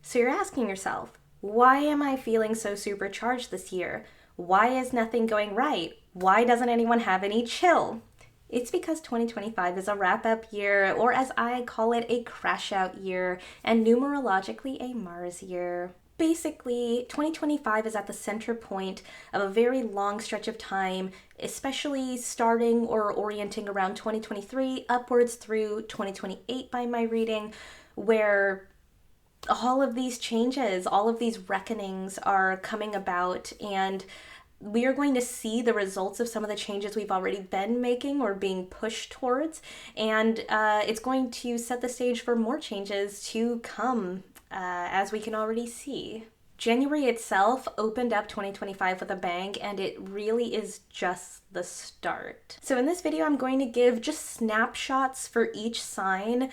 So you're asking yourself, why am I feeling so supercharged this year? Why is nothing going right? Why doesn't anyone have any chill? It's because 2025 is a wrap up year, or as I call it, a crash out year, and numerologically a Mars year. Basically, 2025 is at the center point of a very long stretch of time, especially starting or orienting around 2023 upwards through 2028 by my reading, where all of these changes, all of these reckonings are coming about, and we are going to see the results of some of the changes we've already been making or being pushed towards, and it's going to set the stage for more changes to come, as we can already see. January itself opened up 2025 with a bang, and it really is just the start. So in this video, I'm going to give just snapshots for each sign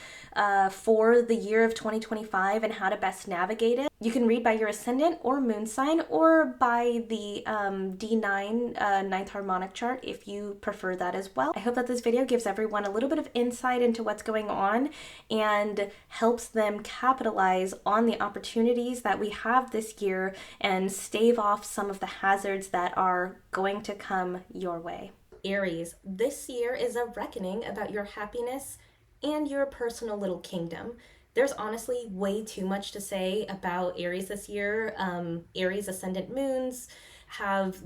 for the year of 2025 and how to best navigate it. You can read by your ascendant or moon sign, or by the D9 ninth harmonic chart if you prefer that as well. I hope that this video gives everyone a little bit of insight into what's going on and helps them capitalize on the opportunities that we have this year and stave off some of the hazards that are going to come your way. Aries, this year is a reckoning about your happiness and your personal little kingdom. There's honestly way too much to say about Aries this year. Aries ascendant moons have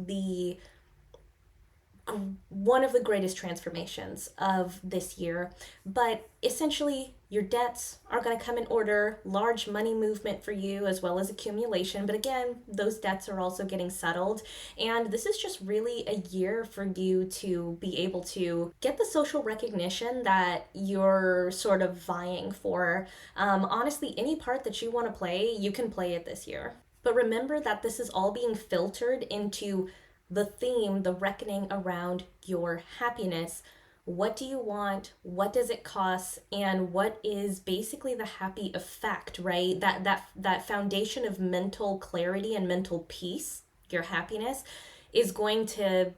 one of the greatest transformations of this year, but essentially your debts are going to come in order, large money movement for you as well as accumulation, but again, those debts are also getting settled, and this is just really a year for you to be able to get the social recognition that you're sort of vying for. Honestly, any part that you want to play, you can play it this year. But remember that this is all being filtered into the theme, the reckoning around your happiness. What do you want? What does it cost? And what is basically the happy effect, right? That foundation of mental clarity and mental peace, your happiness, is going to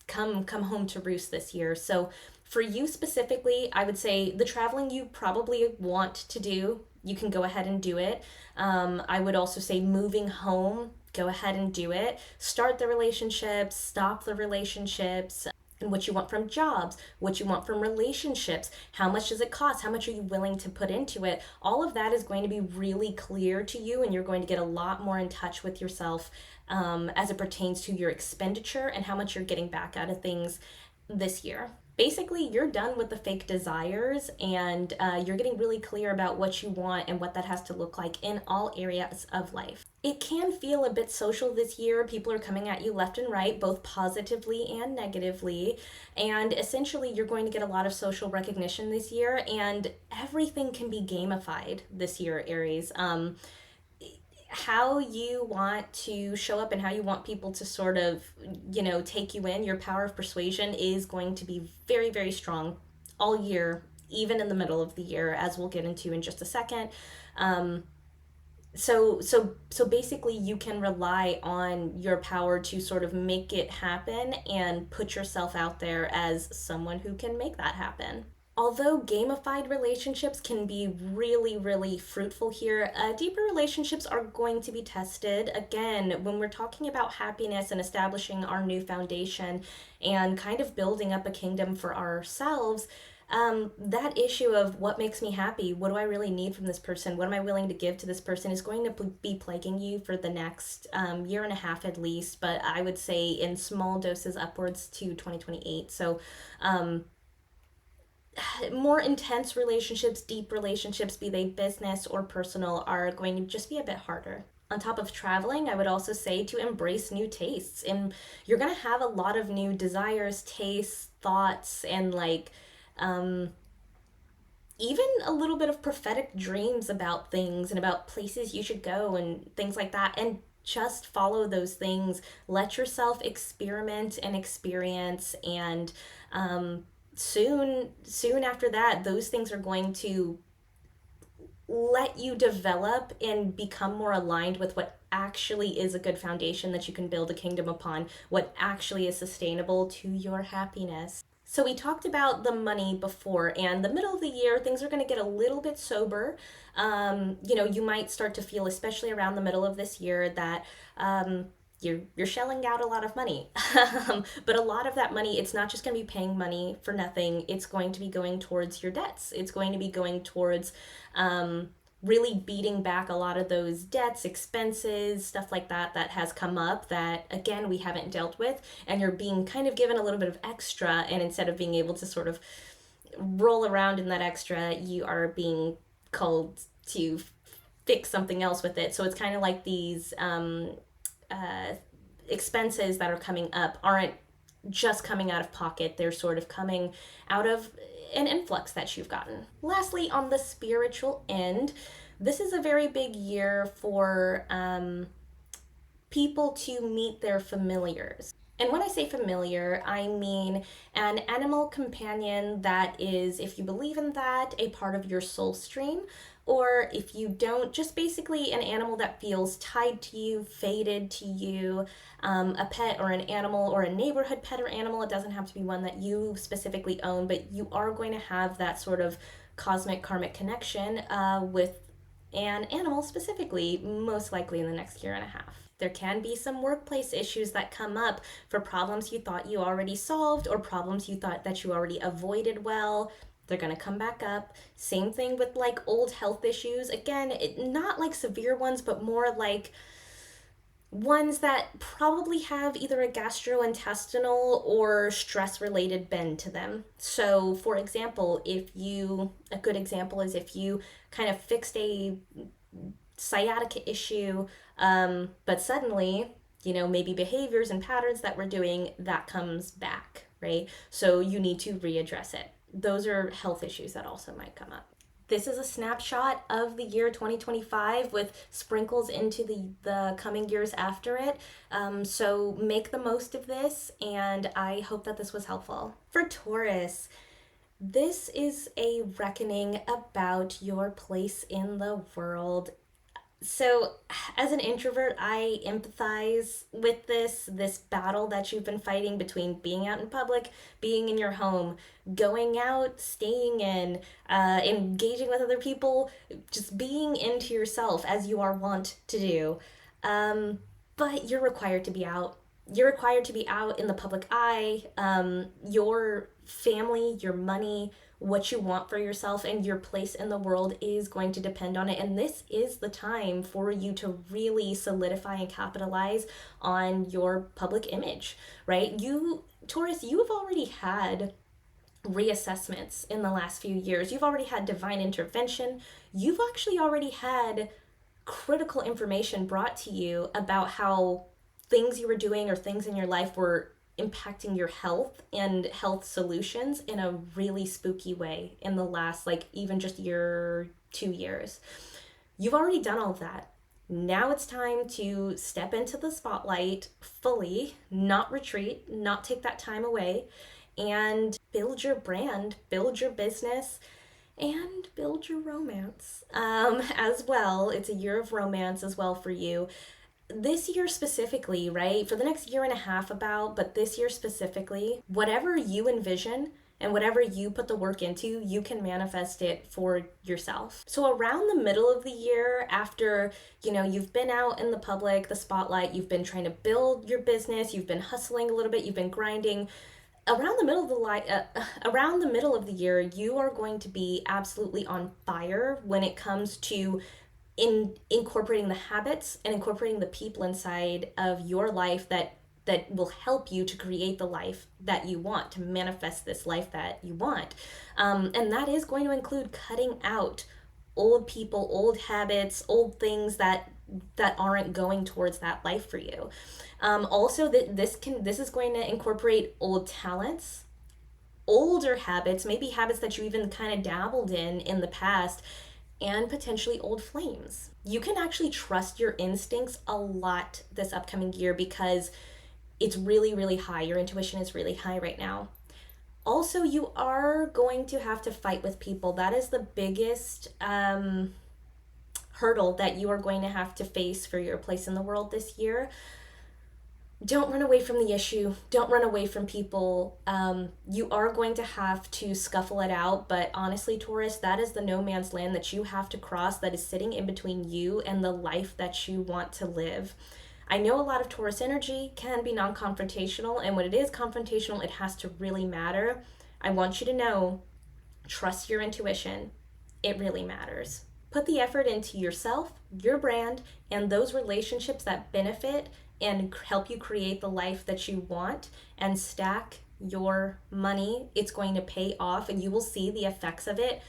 come home to roost this year. So for you specifically, I would say the traveling you probably want to do, you can go ahead and do it. I would also say moving home, go ahead and do it. Start the relationships, stop the relationships, and what you want from jobs, what you want from relationships, how much does it cost, how much are you willing to put into it. All of that is going to be really clear to you, and you're going to get a lot more in touch with yourself as it pertains to your expenditure and how much you're getting back out of things this year. Basically, you're done with the fake desires, and you're getting really clear about what you want and what that has to look like in all areas of life. It can feel a bit social this year. People are coming at you left and right, both positively and negatively. And essentially, you're going to get a lot of social recognition this year, and everything can be gamified this year, Aries. How you want to show up and how you want people to sort of, take you in, your power of persuasion is going to be very, very strong all year, even in the middle of the year, as we'll get into in just a second. So basically you can rely on your power to sort of make it happen and put yourself out there as someone who can make that happen. Although gamified relationships can be really, really fruitful here, deeper relationships are going to be tested. Again, when we're talking about happiness and establishing our new foundation and kind of building up a kingdom for ourselves, that issue of what makes me happy, what do I really need from this person, what am I willing to give to this person, is going to be plaguing you for the next year and a half at least, but I would say in small doses upwards to 2028. So more intense relationships, deep relationships, be they business or personal, are going to just be a bit harder. On top of traveling, I would also say to embrace new tastes. And you're going to have a lot of new desires, tastes, thoughts, and even a little bit of prophetic dreams about things and about places you should go and things like that. And just follow those things. Let yourself experiment and experience, and soon after that, those things are going to let you develop and become more aligned with what actually is a good foundation that you can build a kingdom upon, what actually is sustainable to your happiness. So we talked about the money before, and the middle of the year, things are going to get a little bit sober. You might start to feel, especially around the middle of this year, that you're shelling out a lot of money. But a lot of that money, it's not just going to be paying money for nothing. It's going to be going towards your debts. It's going to be going towards really beating back a lot of those debts, expenses, stuff like that that has come up that, again, we haven't dealt with. And you're being kind of given a little bit of extra. And instead of being able to sort of roll around in that extra, you are being called to fix something else with it. So it's kind of like these expenses that are coming up aren't just coming out of pocket, they're sort of coming out of an influx that you've gotten. Lastly, on the spiritual end, this is a very big year for people to meet their familiars. And when I say familiar, I mean an animal companion that is, if you believe in that, a part of your soul stream, or if you don't, just basically an animal that feels tied to you, fated to you, a pet or an animal or a neighborhood pet or animal. It doesn't have to be one that you specifically own, but you are going to have that sort of cosmic karmic connection with an animal specifically, most likely in the next year and a half. There can be some workplace issues that come up for problems you thought you already solved or problems you thought that you already avoided well. They're going to come back up. Same thing with like old health issues. Again, not like severe ones, but more like ones that probably have either a gastrointestinal or stress related bend to them. So, for example, a good example is if you kind of fixed a sciatica issue, but suddenly, maybe behaviors and patterns that we're doing, that comes back, right? So you need to readdress it. Those are health issues that also might come up. This is a snapshot of the year 2025 with sprinkles into the coming years after it. So make the most of this, and I hope that this was helpful. For Taurus, this is a reckoning about your place in the world. So, as an introvert, I empathize with this battle that you've been fighting between being out in public, being in your home, going out, staying in, engaging with other people, just being into yourself as you are wont to do. But you're required to be out. You're required to be out in the public eye. Your family, your money, what you want for yourself and your place in the world is going to depend on it. And this is the time for you to really solidify and capitalize on your public image, right? Taurus, you have already had reassessments in the last few years. You've already had divine intervention. You've actually already had critical information brought to you about how things you were doing or things in your life were impacting your health and health solutions in a really spooky way in the last, even just year, 2 years. You've already done all of that. Now it's time to step into the spotlight fully, not retreat, not take that time away, and build your brand, build your business, and build your romance as well. It's a year of romance as well for you. This year specifically, right, for the next year and a half but this year specifically, whatever you envision and whatever you put the work into, you can manifest it for yourself. So around the middle of the year, after, you've been out in the public, the spotlight, you've been trying to build your business, you've been hustling a little bit, you've been grinding, around the middle of the year, you are going to be absolutely on fire when it comes to incorporating the habits and incorporating the people inside of your life that will help you to create the life that you want, to manifest this life that you want. And that is going to include cutting out old people, old habits, old things that aren't going towards that life for you. Also, this is going to incorporate old talents, older habits, maybe habits that you even kind of dabbled in the past, and potentially old flames. You can actually trust your instincts a lot this upcoming year because it's really, really high. Your intuition is really high right now. Also, you are going to have to fight with people. That is the biggest hurdle that you are going to have to face for your place in the world this year. don't run away from the issue. Don't run away from people. You are going to have to scuffle it out, but honestly, Taurus, that is the no man's land that you have to cross, that is sitting in between you and the life that you want to live. I know a lot of Taurus energy can be non confrontational, and when it is confrontational, it has to really matter. I want you to know, trust your intuition. It really matters. Put the effort into yourself, your brand, and those relationships that benefit and help you create the life that you want, and stack your money. It's going to pay off, and you will see the effects of it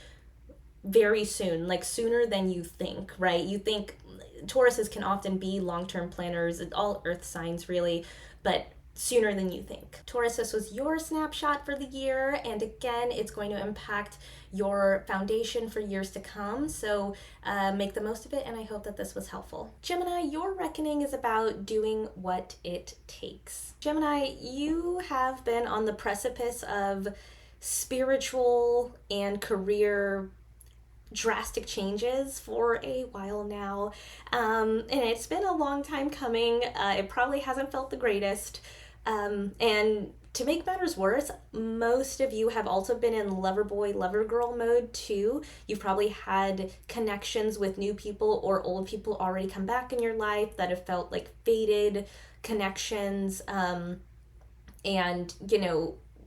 very soon, like sooner than you think, right? You think Tauruses can often be long-term planners, all earth signs really, but sooner than you think. Taurus, this was your snapshot for the year, and again, it's going to impact your foundation for years to come, so make the most of it, and I hope that this was helpful. Gemini, your reckoning is about doing what it takes. Gemini, you have been on the precipice of spiritual and career drastic changes for a while now, and it's been a long time coming. It probably hasn't felt the greatest, and to make matters worse, most of you have also been in lover boy, lover girl mode too. You've probably had connections with new people or old people already come back in your life that have felt like faded connections, and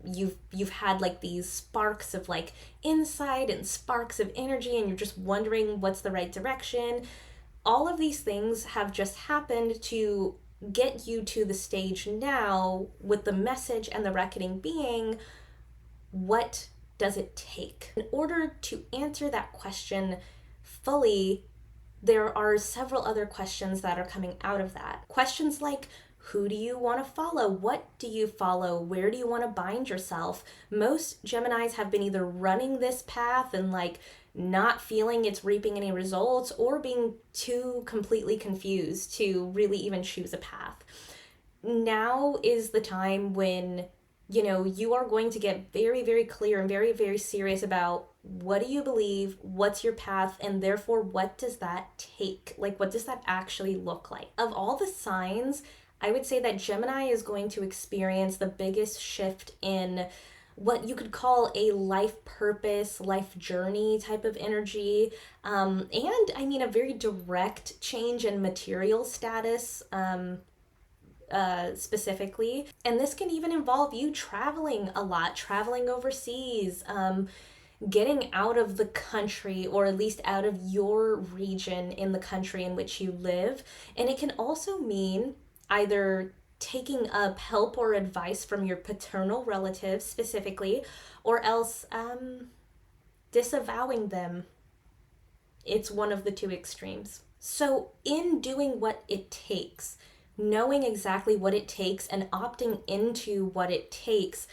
you've had like these sparks of like insight and sparks of energy, and you're just wondering what's the right direction. All of these things have just happened to get you to the stage now, with the message and the reckoning being, what does it take? In order to answer that question fully, there are several other questions that are coming out of that. Questions like, who do you want to follow? What do you follow? Where do you want to bind yourself? Most Geminis have been either running this path and like not feeling it's reaping any results, or being too completely confused to really even choose a path. Now is the time when you are going to get very, very clear and very, very serious about, what do you believe, what's your path, and therefore what does that take? Like, what does that actually look like? Of all the signs, I would say that Gemini is going to experience the biggest shift in what you could call a life purpose, life journey type of energy, and I mean a very direct change in material status, specifically. And this can even involve you traveling a lot, traveling overseas, getting out of the country, or at least out of your region in the country in which you live. And it can also mean either taking up help or advice from your paternal relatives specifically, or else disavowing them. It's one of the two extremes. So in doing what it takes, knowing exactly what it takes and opting into what it takes,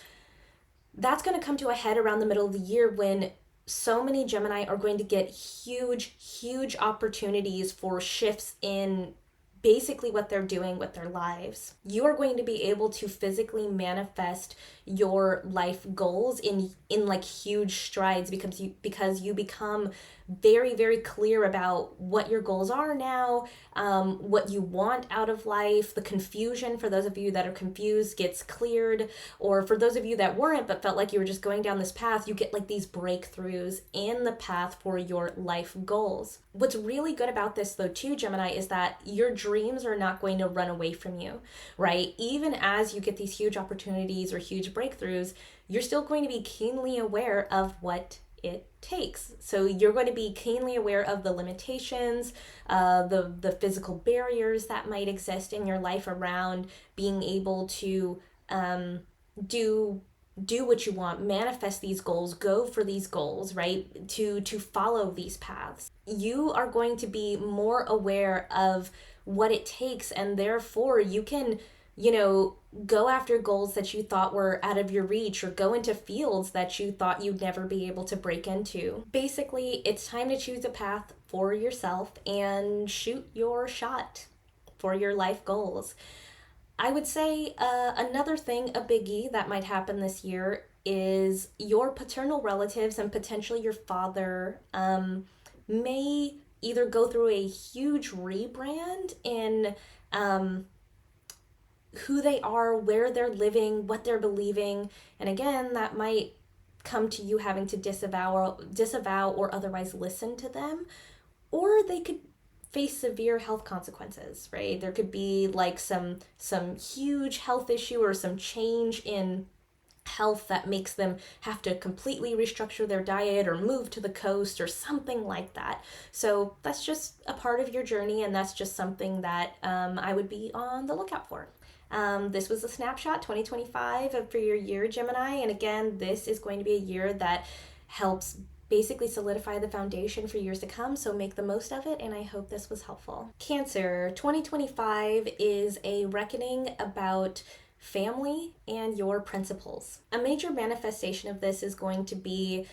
that's going to come to a head around the middle of the year, when so many Gemini are going to get huge opportunities for shifts in basically what they're doing with their lives. You are going to be able to physically manifest your life goals in like huge strides, because you become very, very clear about what your goals are now, what you want out of life. The confusion, for those of you that are confused, gets cleared, or for those of you that weren't but felt like you were just going down this path, you get like these breakthroughs in the path for your life goals. What's really good about this though too, Gemini, is that your dreams are not going to run away from you, right? Even as you get these huge opportunities or huge breakthroughs, you're still going to be keenly aware of what it takes. So you're going to be keenly aware of the limitations, the physical barriers that might exist in your life around being able to do what you want, manifest these goals, go for these goals, right? To follow these paths. You are going to be more aware of what it takes, and therefore you can go after goals that you thought were out of your reach, or go into fields that you thought you'd never be able to break into. Basically, it's time to choose a path for yourself and shoot your shot for your life goals. I would say another thing, a biggie that might happen this year, is your paternal relatives and potentially your father may either go through a huge rebrand in who they are, where they're living, what they're believing. And again, that might come to you having to disavow or otherwise listen to them, or they could face severe health consequences, right? There could be like some huge health issue or some change in health that makes them have to completely restructure their diet or move to the coast or something like that. So that's just a part of your journey, and that's just something that I would be on the lookout for. This was a snapshot 2025 for your year, Gemini. And again, this is going to be a year that helps basically solidify the foundation for years to come. So make the most of it. And I hope this was helpful. Cancer, 2025 is a reckoning about family and your principles. A major manifestation of this is going to be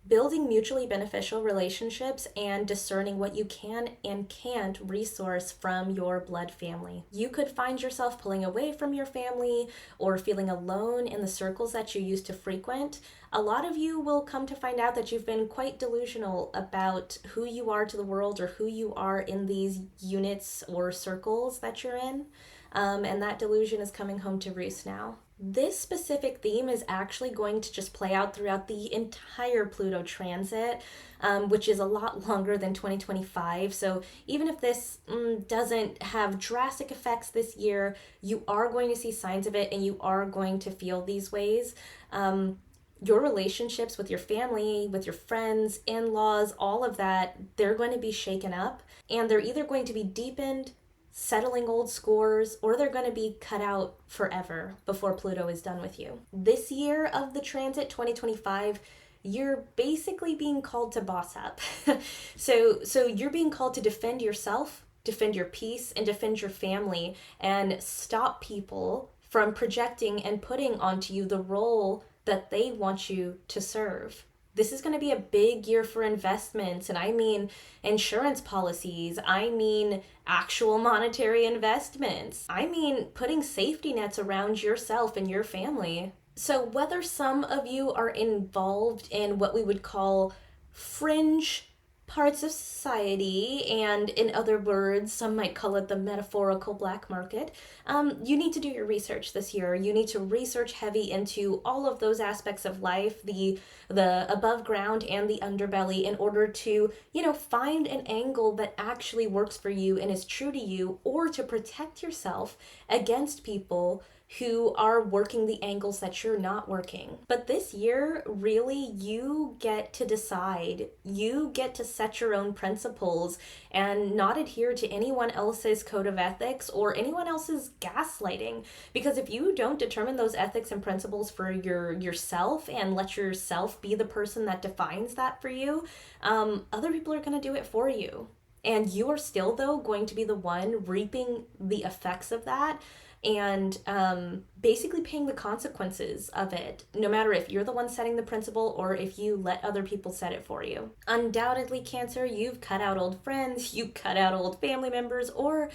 building mutually beneficial relationships and discerning what you can and can't resource from your blood family. You could find yourself pulling away from your family or feeling alone in the circles that you used to frequent. A lot of you will come to find out that you've been quite delusional about who you are to the world or who you are in these units or circles that you're in. And that delusion is coming home to roost now. This specific theme is actually going to just play out throughout the entire Pluto transit, which is a lot longer than 2025. So even if this doesn't have drastic effects this year, you are going to see signs of it and you are going to feel these ways. Your relationships with your family, with your friends, in-laws, all of that, they're going to be shaken up, and they're either going to be deepened, settling old scores, or they're going to be cut out forever before Pluto is done with you. This year of the transit, 2025, you're basically being called to boss up. So you're being called to defend yourself, defend your peace, and defend your family, and stop people from projecting and putting onto you the role that they want you to serve. This is going to be a big year for investments, and I mean insurance policies. I mean actual monetary investments. I mean putting safety nets around yourself and your family. So whether some of you are involved in what we would call fringe parts of society, and in other words, some might call it the metaphorical black market, you need to do your research this year. You need to research heavy into all of those aspects of life, the above ground and the underbelly, in order to, find an angle that actually works for you and is true to you, or to protect yourself against people who are working the angles that you're not working. But this year, really, you get to decide. You get to set your own principles and not adhere to anyone else's code of ethics or anyone else's gaslighting. Because if you don't determine those ethics and principles for yourself and let yourself be the person that defines that for you, other people are going to do it for you. And you are still, though, going to be the one reaping the effects of that, and basically paying the consequences of it, no matter if you're the one setting the principle or if you let other people set it for you. Undoubtedly, Cancer, you've cut out old friends, you cut out old family members, or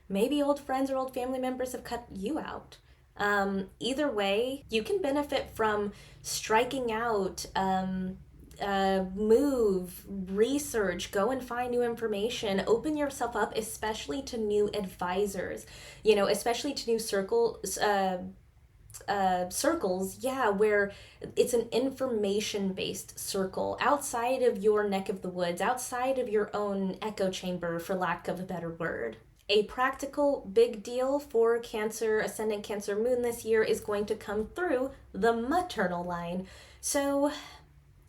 maybe old friends or old family members have cut you out. Either way, you can benefit from striking out, move, research, go and find new information, open yourself up, especially to new advisors, especially to new circles, where it's an information-based circle outside of your neck of the woods, outside of your own echo chamber, for lack of a better word. A practical big deal for Cancer, Ascendant Cancer Moon this year is going to come through the maternal line. So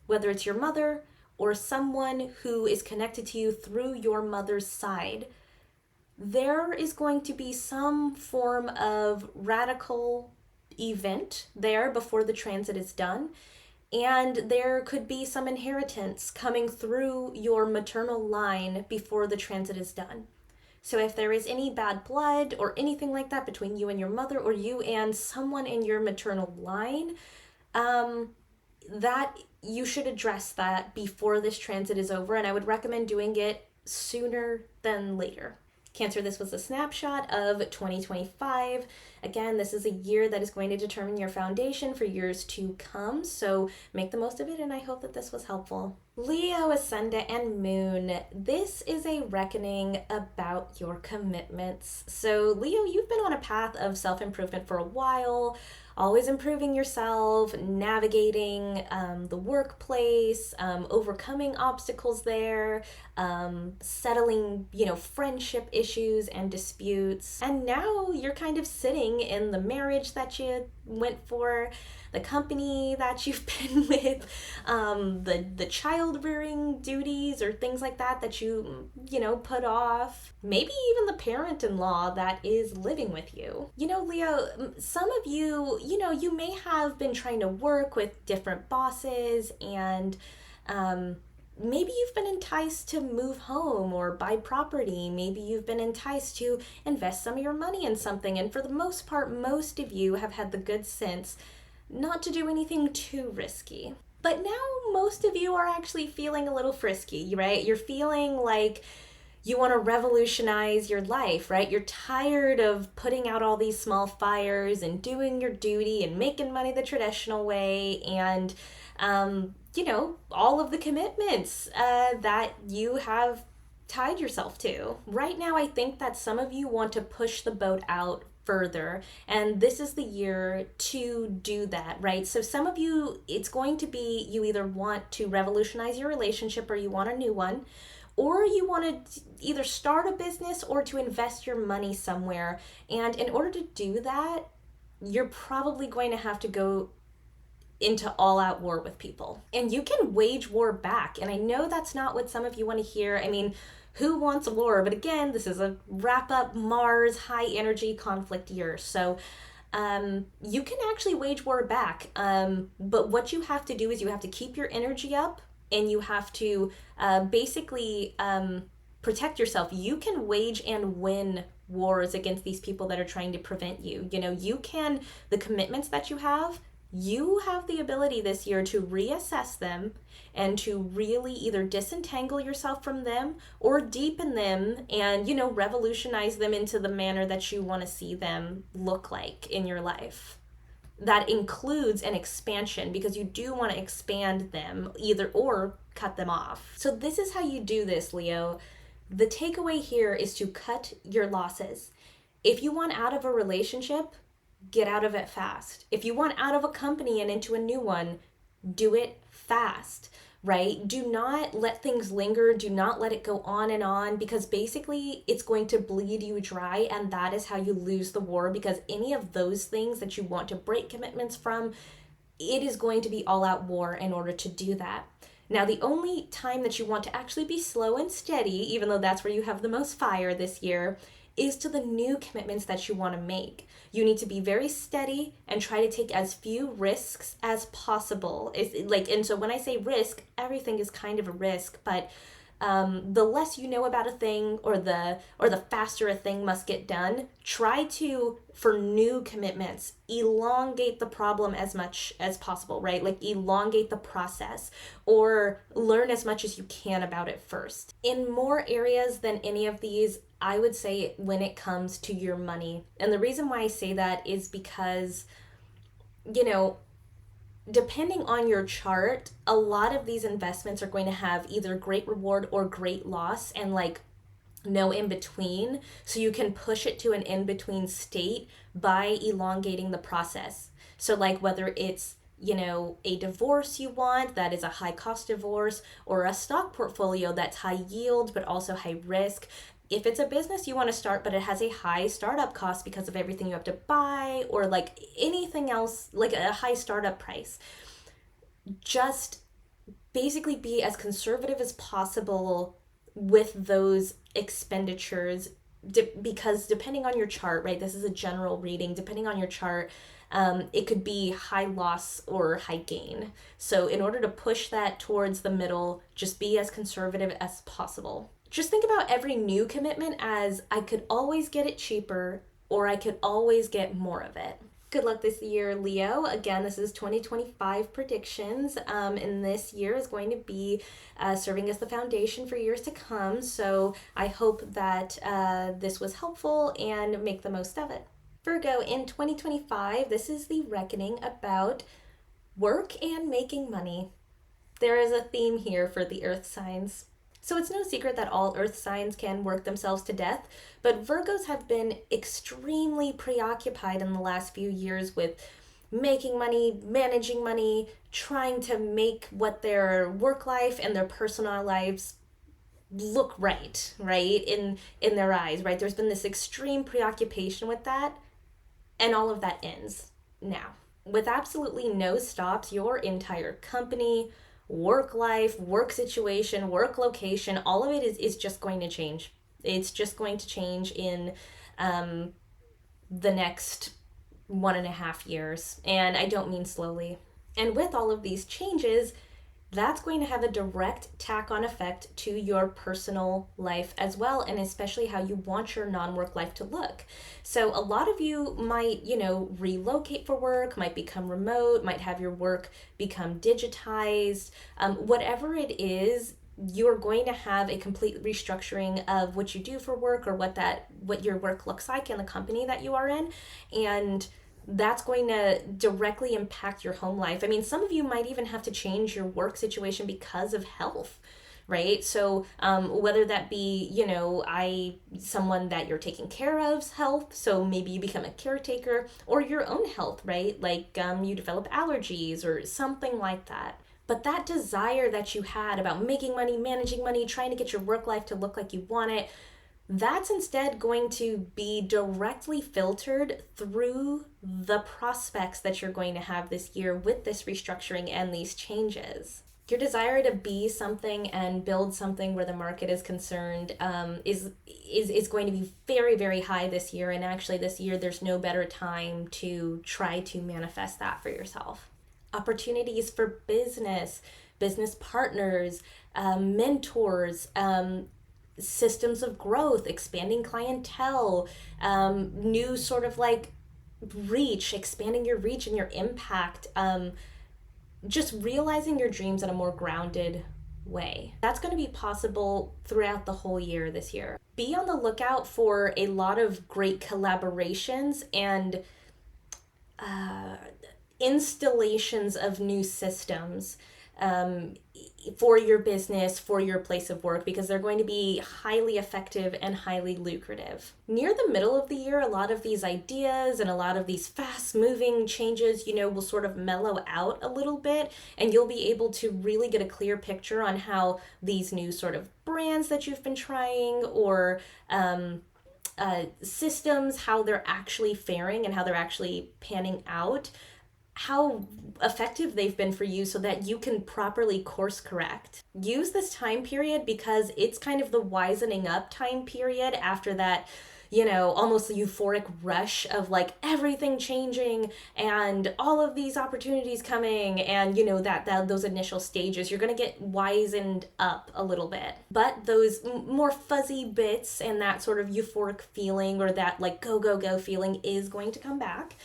whether it's your mother or someone who is connected to you through your mother's side, there is going to be some form of radical event there before the transit is done. And there could be some inheritance coming through your maternal line before the transit is done. So if there is any bad blood or anything like that between you and your mother, or you and someone in your maternal line, that you should address that before this transit is over, and I would recommend doing it sooner than later. Cancer, this was a snapshot of 2025. Again, this is a year that is going to determine your foundation for years to come, so make the most of it, and I hope that this was helpful. Leo, Ascendant, and Moon. This is a reckoning about your commitments. So, Leo, you've been on a path of self-improvement for a while, always improving yourself, navigating the workplace, overcoming obstacles there, settling, friendship issues and disputes. And now you're kind of sitting in the marriage that you went for, the company that you've been with, the child rearing duties or things like that you put off. Maybe even the parent-in-law that is living with you. Leo, some of you, you may have been trying to work with different bosses, and maybe you've been enticed to move home or buy property. Maybe you've been enticed to invest some of your money in something. And for the most part, most of you have had the good sense not to do anything too risky. But now most of you are actually feeling a little frisky, right? You're feeling like you want to revolutionize your life, right? You're tired of putting out all these small fires and doing your duty and making money the traditional way, and all of the commitments that you have tied yourself to. Right now, I think that some of you want to push the boat out further, and this is the year to do that, right? So some of you, it's going to be you either want to revolutionize your relationship or you want a new one, or you want to either start a business or to invest your money somewhere. And in order to do that, you're probably going to have to go into all-out war with people. And you can wage war back. And I know that's not what some of you want to hear. I mean, who wants a war? But again, this is a wrap-up Mars high energy conflict year. So you can actually wage war back. But what you have to do is you have to keep your energy up, and you have to basically protect yourself. You can wage and win wars against these people that are trying to prevent you. The commitments that you have the ability this year to reassess them and to really either disentangle yourself from them or deepen them and, revolutionize them into the manner that you want to see them look like in your life. That includes an expansion, because you do want to expand them or cut them off. So this is how you do this, Leo. The takeaway here is to cut your losses. If you want out of a relationship, get out of it fast. If you want out of a company and into a new one, do it fast, right? Do not let things linger. Do not let it go on, because basically it's going to bleed you dry, and that is how you lose the war, because any of those things that you want to break commitments from, it is going to be all-out war in order to do that. Now, the only time that you want to actually be slow and steady, even though that's where you have the most fire this year, is to the new commitments that you want to make. You need to be very steady and try to take as few risks as possible. And so when I say risk, everything is kind of a risk, but the less you know about a thing, or the faster a thing must get done, try to, for new commitments, elongate the problem as much as possible, right? Like elongate the process, or learn as much as you can about it first. In more areas than any of these, I would say when it comes to your money. And the reason why I say that is because, depending on your chart, a lot of these investments are going to have either great reward or great loss, and no in between. So you can push it to an in between state by elongating the process. So whether it's a divorce you want that is a high cost divorce, or a stock portfolio that's high yield but also high risk. If it's a business you want to start but it has a high startup cost because of everything you have to buy, or anything else, a high startup price, just basically be as conservative as possible with those expenditures, because depending on your chart, right, this is a general reading, depending on your chart, it could be high loss or high gain. So in order to push that towards the middle, just be as conservative as possible. Just think about every new commitment as I could always get it cheaper, or I could always get more of it. Good luck this year, Leo. Again, this is 2025 predictions, and this year is going to be serving as the foundation for years to come. So I hope that this was helpful and make the most of it. Virgo, in 2025, this is the reckoning about work and making money. There is a theme here for the earth signs. So it's no secret that all earth signs can work themselves to death, but Virgos have been extremely preoccupied in the last few years with making money, managing money, trying to make what their work life and their personal lives look right in their eyes, right? There's been this extreme preoccupation with that, and all of that ends now. With absolutely no stops, your entire company, work life, work situation, work location, all of it is just going to change. It's just going to change in the next 1.5 years. And I don't mean slowly. And with all of these changes, that's going to have a direct tack-on effect to your personal life as well, and especially how you want your non-work life to look. So a lot of you might, relocate for work, might become remote, might have your work become digitized. Whatever it is, you're going to have a complete restructuring of what you do for work, or what your work looks like in the company that you are in. And that's going to directly impact your home life. I mean, some of you might even have to change your work situation because of health, right? So whether that be, someone that you're taking care of's health, so maybe you become a caretaker, or your own health, right? Like you develop allergies or something like that. But that desire that you had about making money, managing money, trying to get your work life to look like you want it, that's instead going to be directly filtered through the prospects that you're going to have this year with this restructuring and these changes. Your desire to be something and build something where the market is concerned is going to be very, very high this year. And actually this year, there's no better time to try to manifest that for yourself. Opportunities for business partners, mentors, systems of growth, expanding clientele, new sort of like reach, expanding your reach and your impact, just realizing your dreams in a more grounded way. That's going to be possible throughout the whole year this year. Be on the lookout for a lot of great collaborations and installations of new systems for your business, for your place of work, because they're going to be highly effective and highly lucrative. Near the middle of the year, a lot of these ideas and a lot of these fast moving changes, will sort of mellow out a little bit, and you'll be able to really get a clear picture on how these new sort of brands that you've been trying, or systems, how they're actually faring and how they're actually panning out, how effective they've been for you, so that you can properly course correct. Use this time period because it's kind of the wisening up time period after that, almost the euphoric rush of like everything changing and all of these opportunities coming, and that those initial stages, you're going to get wizened up a little bit. But those more fuzzy bits and that sort of euphoric feeling, or that like go feeling, is going to come back.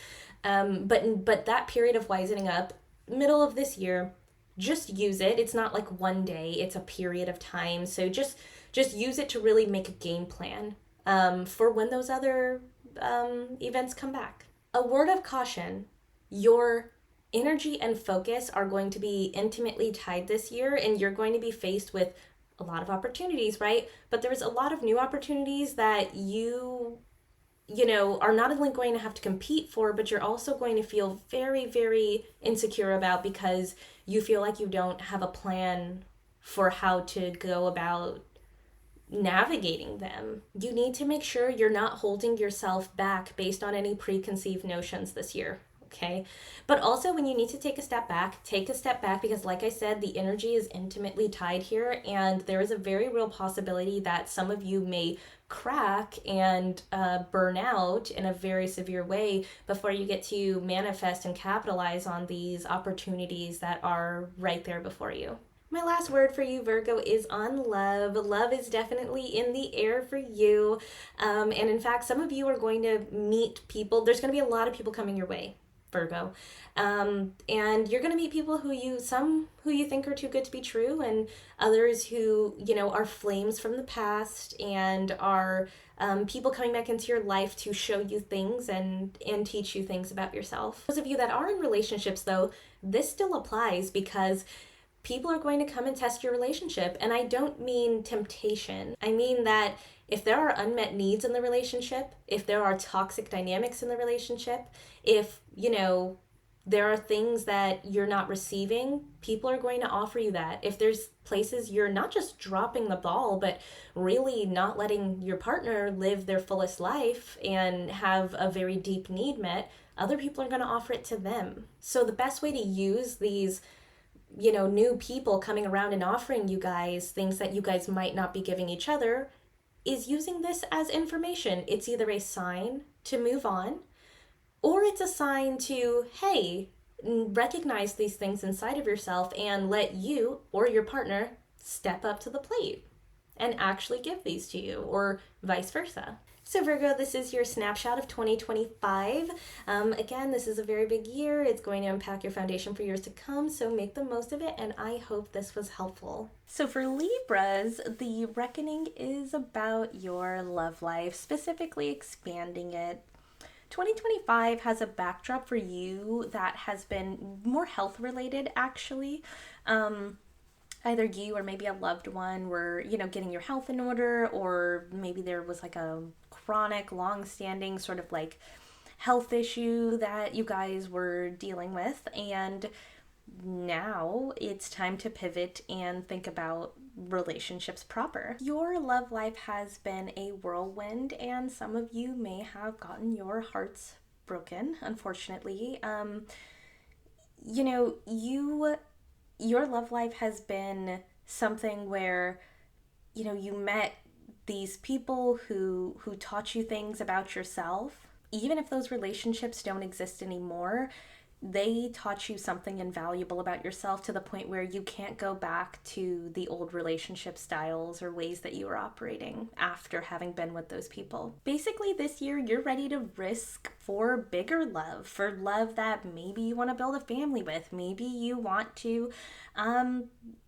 But that period of wisening up, middle of this year, just use it. It's not like one day, it's a period of time. So just use it to really make a game plan for when those other events come back. A word of caution: your energy and focus are going to be intimately tied this year, and you're going to be faced with a lot of opportunities, right? But there's a lot of new opportunities that you are not only going to have to compete for, but you're also going to feel very, very insecure about, because you feel like you don't have a plan for how to go about navigating them. You need to make sure you're not holding yourself back based on any preconceived notions this year. Okay. But also, when you need to take a step back, because like I said, the energy is intimately tied here, and there is a very real possibility that some of you may crack and burn out in a very severe way before you get to manifest and capitalize on these opportunities that are right there before you. My last word for you, Virgo, is on love. Love is definitely in the air for you. And in fact, some of you are going to meet people. There's going to be a lot of people coming your way, Virgo. And you're going to meet people some who you think are too good to be true, and others who, are flames from the past and are people coming back into your life to show you things and teach you things about yourself. Those of you that are in relationships, though, this still applies because people are going to come and test your relationship. And I don't mean temptation. I mean that if there are unmet needs in the relationship, if there are toxic dynamics in the relationship, if, there are things that you're not receiving, people are going to offer you that. If there's places you're not just dropping the ball, but really not letting your partner live their fullest life and have a very deep need met, other people are going to offer it to them. So the best way to use these new people coming around and offering you guys things that you guys might not be giving each other is using this as information. It's either a sign to move on, or it's a sign to, hey, recognize these things inside of yourself and let you or your partner step up to the plate and actually give these to you, or vice versa. So Virgo, this is your snapshot of 2025. Again, this is a very big year. It's going to impact your foundation for years to come, so make the most of it, and I hope this was helpful. So for Libras, the reckoning is about your love life, specifically expanding it. 2025 has a backdrop for you that has been more health related, actually. Either you or maybe a loved one were, getting your health in order, or maybe there was like a chronic, long-standing sort of like health issue that you guys were dealing with. And now it's time to pivot and think about relationships proper. Your love life has been a whirlwind, and some of you may have gotten your hearts broken, unfortunately. Your love life has been something where, you met these people who taught you things about yourself. Even if those relationships don't exist anymore, they taught you something invaluable about yourself to the point where you can't go back to the old relationship styles or ways that you were operating after having been with those people. Basically, this year, you're ready to risk for bigger love, for love that maybe you want to build a family with, maybe you want to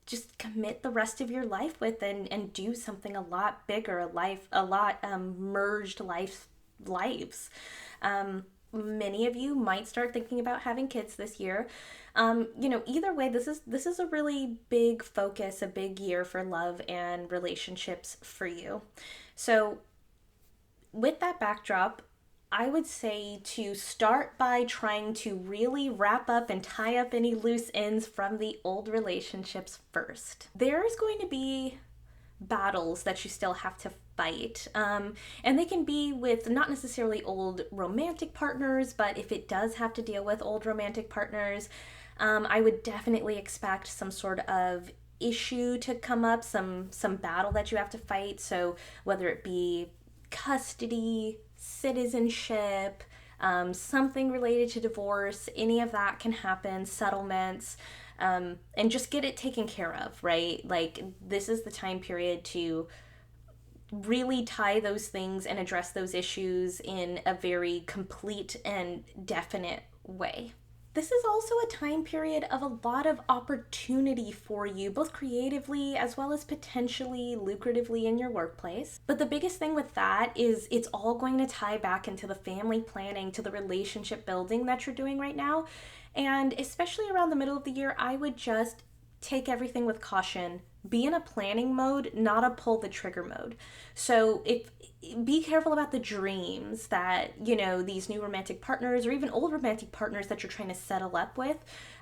just commit the rest of your life with and do something a lot bigger, merged lives. Many of you might start thinking about having kids this year. Either way, this is a really big focus, a big year for love and relationships for you. So with that backdrop, I would say to start by trying to really wrap up and tie up any loose ends from the old relationships first. There's going to be battles that you still have to fight. And they can be with not necessarily old romantic partners, but if it does have to deal with old romantic partners, I would definitely expect some sort of issue to come up, some battle that you have to fight. So whether it be custody, citizenship, something related to divorce, any of that can happen, settlements, and just get it taken care of, right? Like, this is the time period to really tie those things and address those issues in a very complete and definite way. This is also a time period of a lot of opportunity for you, both creatively as well as potentially lucratively in your workplace. But the biggest thing with that is it's all going to tie back into the family planning, to the relationship building that you're doing right now. And especially around the middle of the year, I would just take everything with caution. Be in a planning mode, not a pull the trigger mode. So be careful about the dreams that, these new romantic partners or even old romantic partners that you're trying to settle up with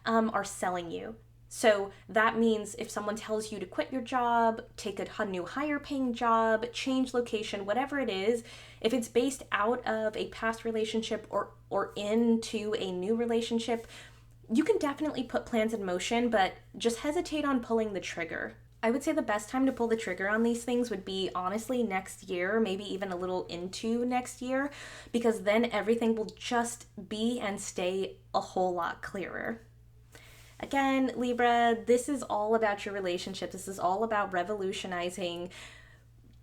are selling you. So that means if someone tells you to quit your job, take a new higher paying job, change location, whatever it is, if it's based out of a past relationship or into a new relationship, you can definitely put plans in motion, but just hesitate on pulling the trigger. I would say the best time to pull the trigger on these things would be honestly next year, maybe even a little into next year, because then everything will just be and stay a whole lot clearer. Again, Libra, this is all about your relationship. This is all about revolutionizing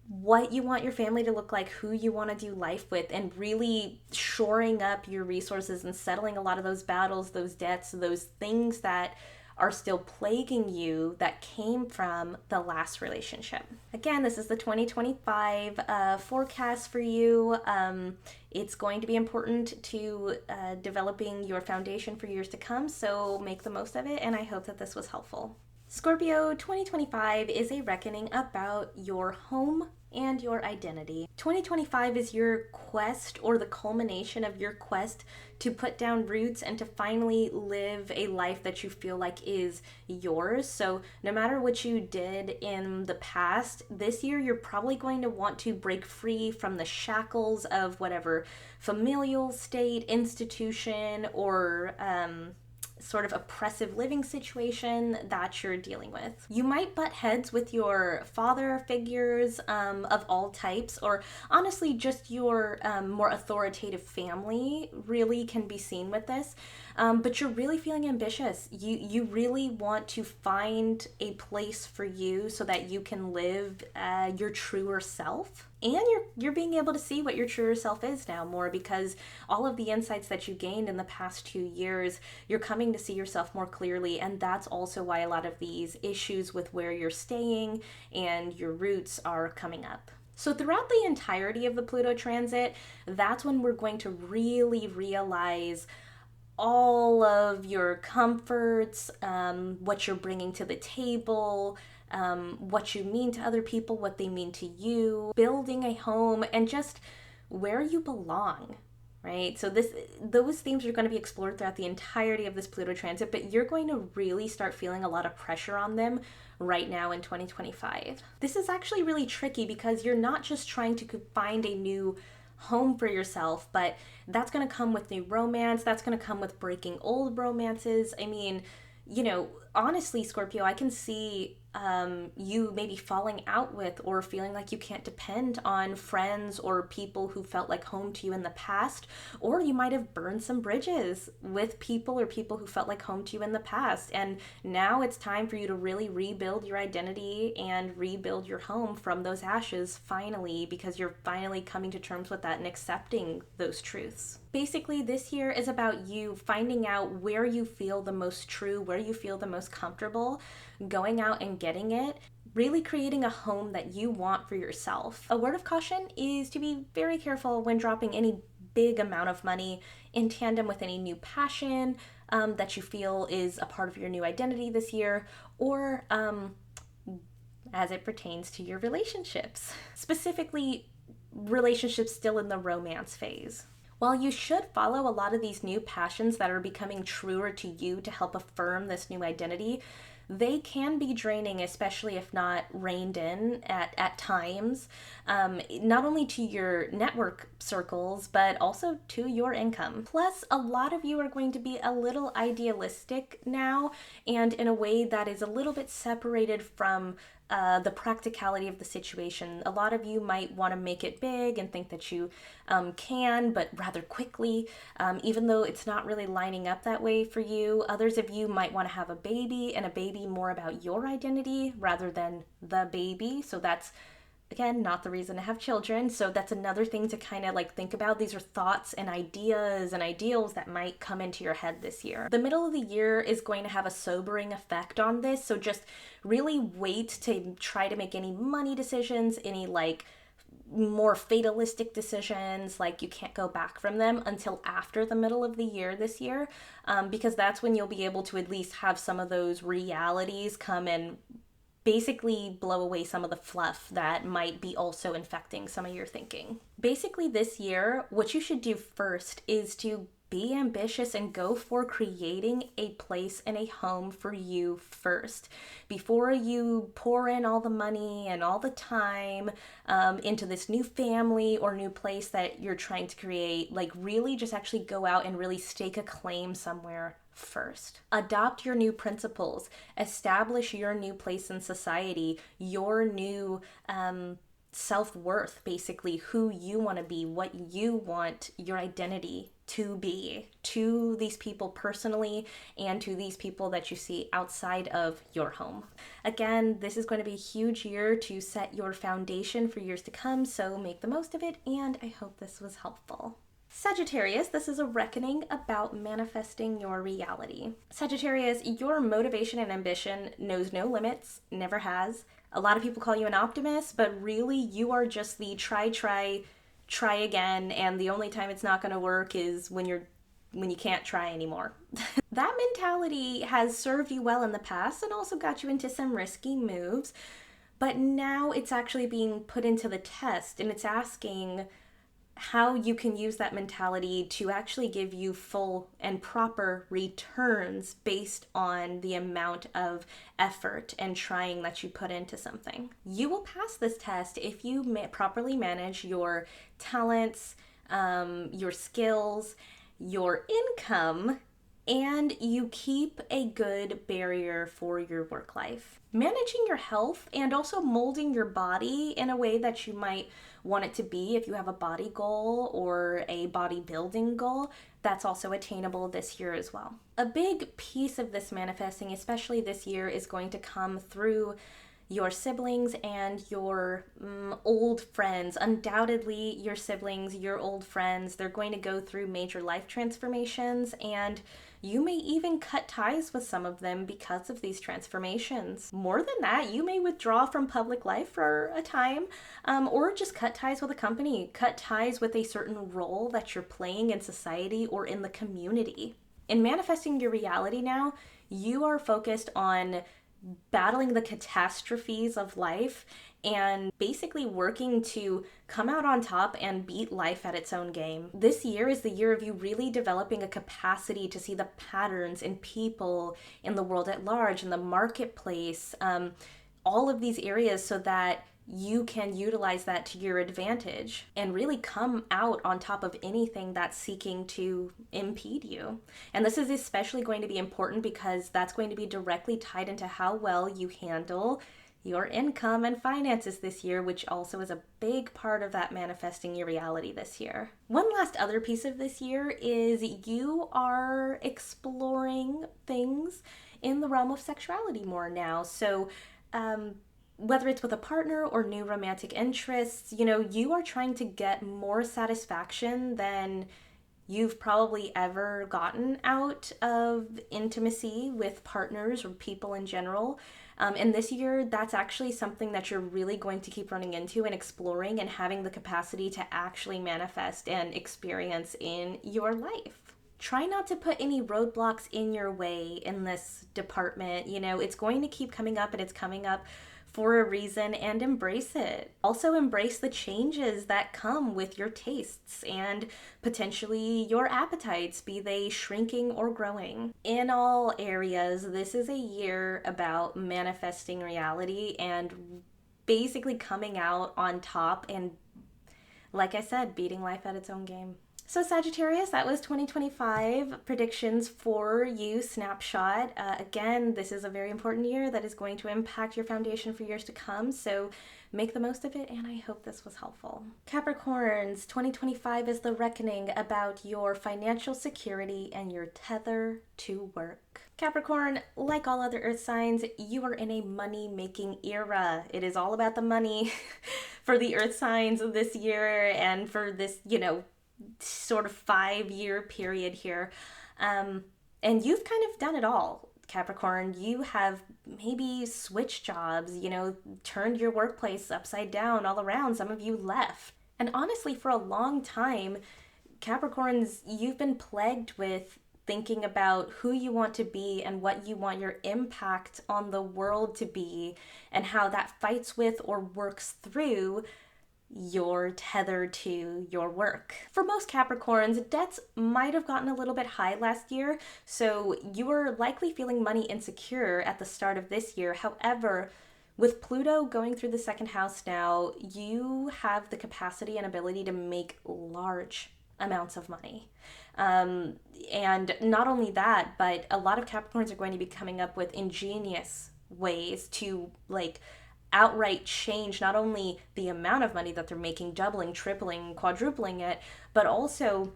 what you want your family to look like, who you want to do life with, and really shoring up your resources and settling a lot of those battles, those debts, those things that are still plaguing you that came from the last relationship. Again, this is the 2025 forecast for you. It's going to be important to developing your foundation for years to come, so make the most of it, and I hope that this was helpful. Scorpio, 2025 is a reckoning about your home and your identity. 2025 is your quest, or the culmination of your quest to put down roots and to finally live a life that you feel like is yours. So no matter what you did in the past, this year you're probably going to want to break free from the shackles of whatever familial state, institution, or sort of oppressive living situation that you're dealing with. You might butt heads with your father figures of all types, or honestly just your more authoritative family really can be seen with this. But you're really feeling ambitious. You really want to find a place for you so that you can live your truer self. And you're being able to see what your truer self is now more, because all of the insights that you gained in the past 2 years, you're coming to see yourself more clearly. And that's also why a lot of these issues with where you're staying and your roots are coming up. So throughout the entirety of the Pluto transit, that's when we're going to really realize all of your comforts, what you're bringing to the table, what you mean to other people, what they mean to you, building a home, and just where you belong, right? So those themes are going to be explored throughout the entirety of this Pluto transit, but you're going to really start feeling a lot of pressure on them right now in 2025. This is actually really tricky because you're not just trying to find a new home for yourself, but that's going to come with new romance. That's going to come with breaking old romances. I mean, honestly, Scorpio, I can see you maybe falling out with or feeling like you can't depend on friends or people who felt like home to you in the past, or you might have burned some bridges with people or people who felt like home to you in the past, and now it's time for you to really rebuild your identity and rebuild your home from those ashes finally, because you're finally coming to terms with that and accepting those truths. Basically, this year is about you finding out where you feel the most true, where you feel the most comfortable, going out and getting it, really creating a home that you want for yourself. A word of caution is to be very careful when dropping any big amount of money in tandem with any new passion that you feel is a part of your new identity this year, or as it pertains to your relationships, specifically relationships still in the romance phase. While you should follow a lot of these new passions that are becoming truer to you to help affirm this new identity, they can be draining, especially if not reined in at times, not only to your network circles, but also to your income. Plus, a lot of you are going to be a little idealistic now, and in a way that is a little bit separated from the practicality of the situation. A lot of you might want to make it big and think that you can, but rather quickly, even though it's not really lining up that way for you. Others of you might want to have a baby, and a baby more about your identity rather than the baby. So that's, again, not the reason to have children. So that's another thing to kind of think about. These are thoughts and ideas and ideals that might come into your head this year. The middle of the year is going to have a sobering effect on this. So just really wait to try to make any money decisions, any more fatalistic decisions, you can't go back from them until after the middle of the year this year, because that's when you'll be able to at least have some of those realities come and basically blow away some of the fluff that might be also infecting some of your thinking. Basically, this year, what you should do first is to be ambitious and go for creating a place and a home for you first. Before you pour in all the money and all the time into this new family or new place that you're trying to create, really just actually go out and really stake a claim somewhere first. Adopt your new principles, establish your new place in society, your new self-worth, basically who you want to be, what you want your identity to be to these people personally and to these people that you see outside of your home. Again, this is going to be a huge year to set your foundation for years to come, so make the most of it, and I hope this was helpful. Sagittarius, this is a reckoning about manifesting your reality. Sagittarius, your motivation and ambition knows no limits, never has. A lot of people call you an optimist, but really you are just the try again, and the only time it's not going to work is when you can't try anymore. That mentality has served you well in the past and also got you into some risky moves, but now it's actually being put into the test, and it's asking how you can use that mentality to actually give you full and proper returns based on the amount of effort and trying that you put into something. You will pass this test if you properly manage your talents, your skills, your income, and you keep a good barrier for your work life. Managing your health and also molding your body in a way that you might want it to be if you have a body goal or a bodybuilding goal, that's also attainable this year as well. A big piece of this manifesting, especially this year, is going to come through your siblings and your old friends. Undoubtedly, your siblings, your old friends, they're going to go through major life transformations, and you may even cut ties with some of them because of these transformations. More than that, you may withdraw from public life for a time, or just cut ties with a company, cut ties with a certain role that you're playing in society or in the community. In manifesting your reality now, you are focused on battling the catastrophes of life and basically working to come out on top and beat life at its own game. This year is the year of you really developing a capacity to see the patterns in people, in the world at large, in the marketplace, all of these areas, so that you can utilize that to your advantage and really come out on top of anything that's seeking to impede you. And this is especially going to be important because that's going to be directly tied into how well you handle your income and finances this year, which also is a big part of that manifesting your reality this year. One last other piece of this year is you are exploring things in the realm of sexuality more now. So, whether it's with a partner or new romantic interests, you are trying to get more satisfaction than you've probably ever gotten out of intimacy with partners or people in general. And this year, that's actually something that you're really going to keep running into and exploring and having the capacity to actually manifest and experience in your life. Try not to put any roadblocks in your way in this department. It's going to keep coming up, and it's coming up for a reason, and embrace it. Also embrace the changes that come with your tastes and potentially your appetites, be they shrinking or growing. In all areas, this is a year about manifesting reality and basically coming out on top and, like I said, beating life at its own game. So Sagittarius, that was 2025 predictions for you, snapshot. Again, this is a very important year that is going to impact your foundation for years to come, so make the most of it, and I hope this was helpful. Capricorns, 2025 is the reckoning about your financial security and your tether to work. Capricorn, like all other earth signs, you are in a money-making era. It is all about the money for the earth signs this year and for this, sort of 5-year period here. And you've kind of done it all, Capricorn. You have maybe switched jobs, turned your workplace upside down all around. Some of you left. And honestly, for a long time, Capricorns, you've been plagued with thinking about who you want to be and what you want your impact on the world to be, and how that fights with or works through your tether to your work. For most Capricorns, debts might have gotten a little bit high last year, so you were likely feeling money insecure at the start of this year. However, with Pluto going through the second house now, you have the capacity and ability to make large amounts of money. And not only that, but a lot of Capricorns are going to be coming up with ingenious ways to outright change not only the amount of money that they're making, doubling, tripling, quadrupling it, but also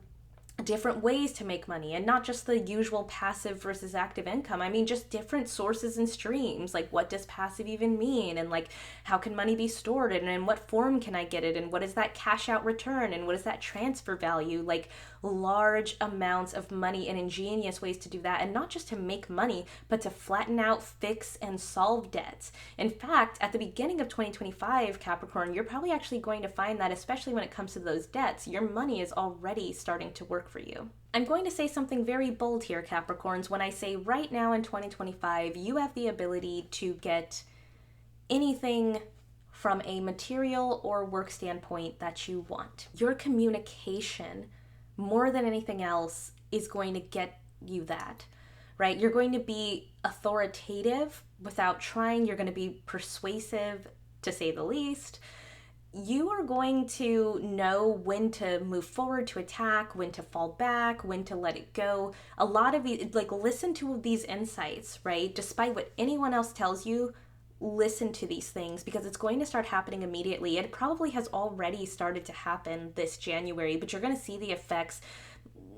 different ways to make money, and not just the usual passive versus active income. I mean, just different sources and streams. Like, what does passive even mean? And like, how can money be stored? And in what form can I get it? And what is that cash out return? And what is that transfer value? Like, large amounts of money and ingenious ways to do that. And not just to make money, but to flatten out, fix, and solve debts. In fact, at the beginning of 2025, Capricorn, you're probably actually going to find that, especially when it comes to those debts, your money is already starting to work for you. I'm going to say something very bold here, Capricorns, when I say right now in 2025, you have the ability to get anything from a material or work standpoint that you want. Your communication, more than anything else, is going to get you that, right? You're going to be authoritative without trying. You're going to be persuasive, to say the least. You are going to know when to move forward to attack, when to fall back, when to let it go. A lot of these, like, listen to these insights, right? Despite what anyone else tells you, listen to these things, because it's going to start happening immediately. It probably has already started to happen this January, but you're going to see the effects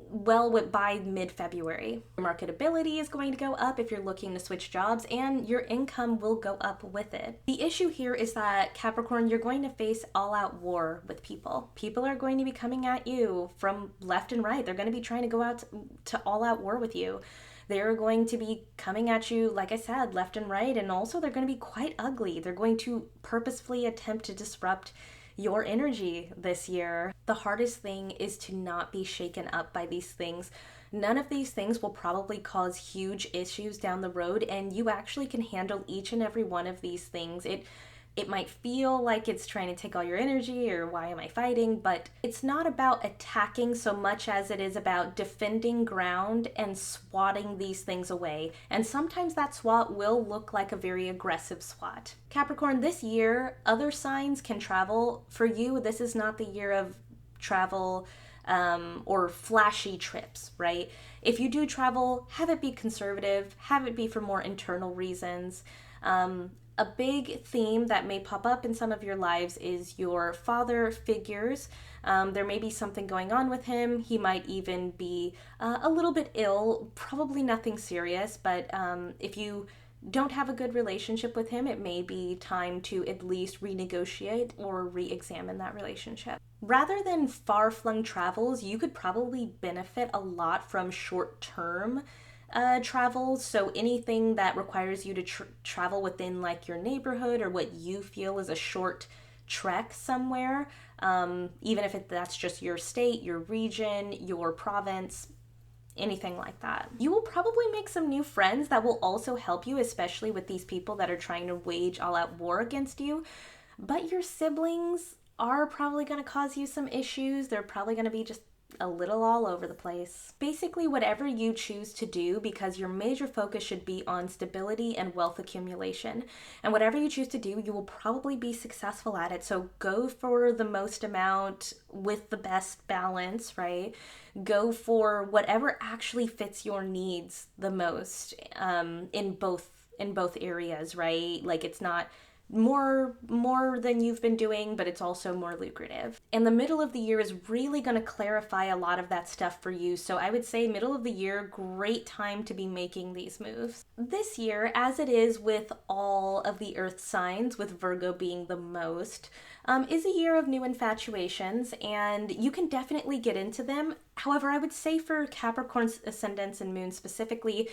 by mid-February. Your marketability is going to go up if you're looking to switch jobs, and your income will go up with it. The issue here is that, Capricorn, you're going to face all-out war with people. People are going to be coming at you from left and right. They're going to be trying to go out to all-out war with you. They're going to be coming at you, like I said, left and right, and also they're going to be quite ugly. They're going to purposefully attempt to disrupt your energy this year. The hardest thing is to not be shaken up by these things. None of these things will probably cause huge issues down the road, and you actually can handle each and every one of these things. It might feel like it's trying to take all your energy, or why am I fighting? But it's not about attacking so much as it is about defending ground and swatting these things away. And sometimes that swat will look like a very aggressive swat. Capricorn, this year, other signs can travel. For you, this is not the year of travel or flashy trips, right? If you do travel, have it be conservative, have it be for more internal reasons. A big theme that may pop up in some of your lives is your father figures. There may be something going on with him. He might even be a little bit ill, probably nothing serious, but if you don't have a good relationship with him, it may be time to at least renegotiate or re-examine that relationship. Rather than far-flung travels, you could probably benefit a lot from short-term travel. So anything that requires you to travel within like your neighborhood, or what you feel is a short trek somewhere, even if that's just your state, your region, your province, anything like that. You will probably make some new friends that will also help you, especially with these people that are trying to wage all-out war against you. But your siblings are probably going to cause you some issues. They're probably going to be just a little all over the place. Basically, whatever you choose to do, because your major focus should be on stability and wealth accumulation. And whatever you choose to do, you will probably be successful at it. So go for the most amount with the best balance, right? Go for whatever actually fits your needs the most, in both areas, right? Like, it's not more than you've been doing, but it's also more lucrative. And the middle of the year is really going to clarify a lot of that stuff for you. So I would say middle of the year, great time to be making these moves. This year, as it is with all of the earth signs, with Virgo being the most, is a year of new infatuations, and you can definitely get into them. However, I would say for Capricorn's ascendants and moon specifically,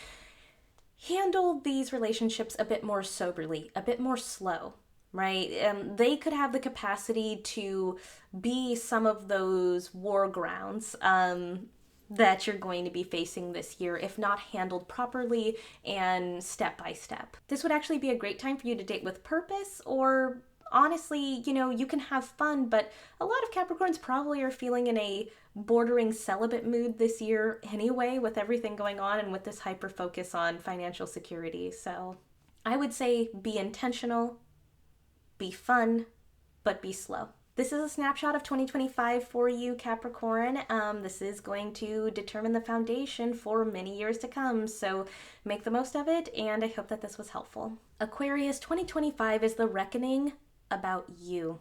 handle these relationships a bit more soberly, a bit more slow, right? They could have the capacity to be some of those war grounds that you're going to be facing this year if not handled properly and step by step. This would actually be a great time for you to date with purpose, or honestly, you can have fun, but a lot of Capricorns probably are feeling in a bordering celibate mood this year anyway, with everything going on and with this hyper focus on financial security. So I would say be intentional, be fun, but be slow. This is a snapshot of 2025 for you, Capricorn. This is going to determine the foundation for many years to come, so make the most of it, and I hope that this was helpful. Aquarius, 2025 is the reckoning about you.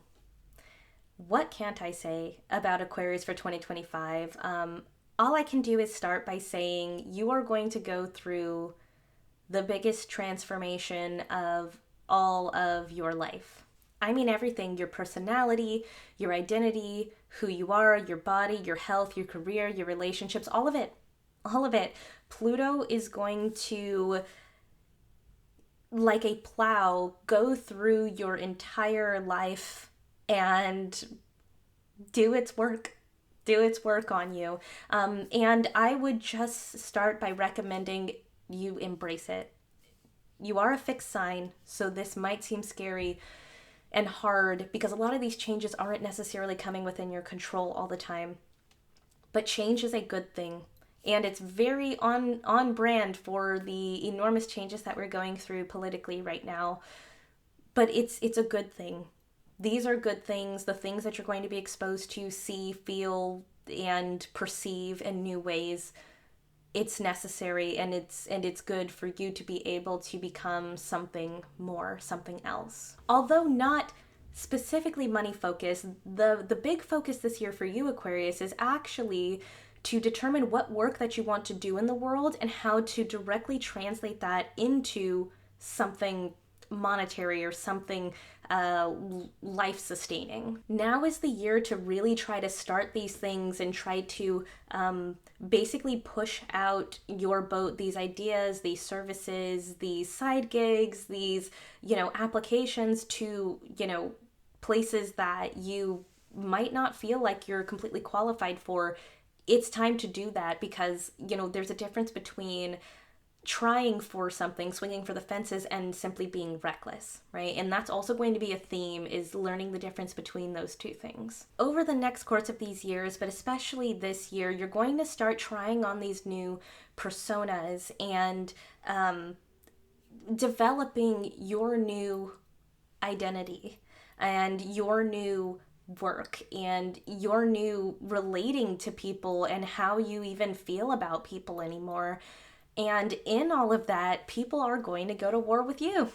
What can't I say about Aquarius for 2025? All I can do is start by saying you are going to go through the biggest transformation of all of your life. I mean everything, your personality, your identity, who you are, your body, your health, your career, your relationships, all of it. All of it. Pluto is going to, like a plow, go through your entire life and do its work. Do its work on you. And I would just start by recommending you embrace it. You are a fixed sign, so this might seem scary and hard because a lot of these changes aren't necessarily coming within your control all the time. But change is a good thing. And it's very on brand for the enormous changes that we're going through politically right now. But it's a good thing. These are good things, the things that you're going to be exposed to, see, feel, and perceive in new ways. It's necessary, and it's good for you to be able to become something more, something else. Although not specifically money focused, the big focus this year for you, Aquarius, is actually to determine what work that you want to do in the world and how to directly translate that into something monetary or something life-sustaining. Now is the year to really try to start these things and try to basically push out your boat, these ideas, these services, these side gigs, these, applications to, places that you might not feel like you're completely qualified for. It's time to do that because, there's a difference between trying for something, swinging for the fences, and simply being reckless, right? And that's also going to be a theme, is learning the difference between those two things. Over the next course of these years, but especially this year, you're going to start trying on these new personas and developing your new identity and your new work and your new relating to people and how you even feel about people anymore. And in all of that, people are going to go to war with you.